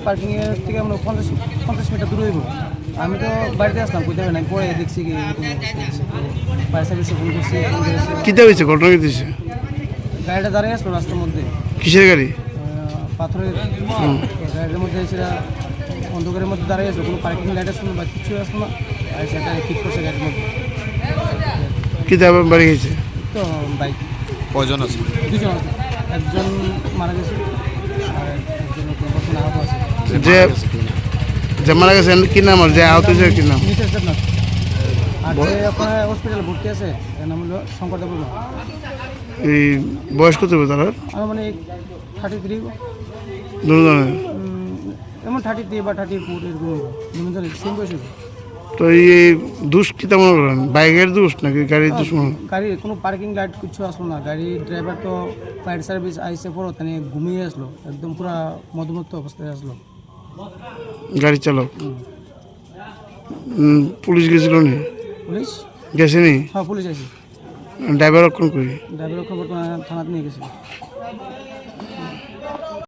পার্কিংয়ের থেকে আমরা 50 মিটার দূরে হইব। আমি তো বাড়িতে আসলাম, কোথাও না, পরে দেখছি কি ফায়ার সার্ভিসে ফোন করছি। কিতা হয়েছে, ঘটনা কি হয়েছে? গাড়িটা দাঁড়িয়ে আসলো রাস্তার মধ্যে, কিসের গাড়ি? পাথরের গাড়ির মধ্যে সেটা অন্ধকারের মধ্যে দাঁড়িয়ে আসলো, কোনো পার্কিং লাইট আসলো বা কিছু আসলো না, আর সেটা ঠিক করছে গাড়ির মধ্যে। কিতা বাড়ি গেছে? তো বাইক কয়জন আছে? দুজন আছে, একজন মারা গেছে আর একজন আহত আছে। যে মারা গেছে কি নাম, আর যে আহত হয়েছে কি নাম? নিচের দেবনাথ। আর যে আপনার হসপিটালে ভর্তি আছে এর নাম হলো শঙ্কর দেববর্মা। এই বয়স কত হবে তারা? আমার মানে 33, দুজনের। এমন 33 বা 34 এরকম দুজনের সেম বয়স হবে। তো এই দোষ কিতা মনে করেন, বাইকের দোষ নাকি গাড়ির দোষ মনে? গাড়ির কোনো পার্কিং লাইট কিছু আসলো না, গাড়ির ড্রাইভার তো ফায়ার সার্ভিস আইসে পড়ো তাহলে ঘুমিয়ে আসলো, একদম পুরা মধ্যমত্ত অবস্থায় আসলো গাড়ি চালক। পুলিশ গেছিল নি? পুলিশ গেছে নি? হ্যাঁ পুলিশ আছে। ড্রাইভার রক্ষণ করি? ড্রাইভার খবর থানাতে নিয়ে গেছে।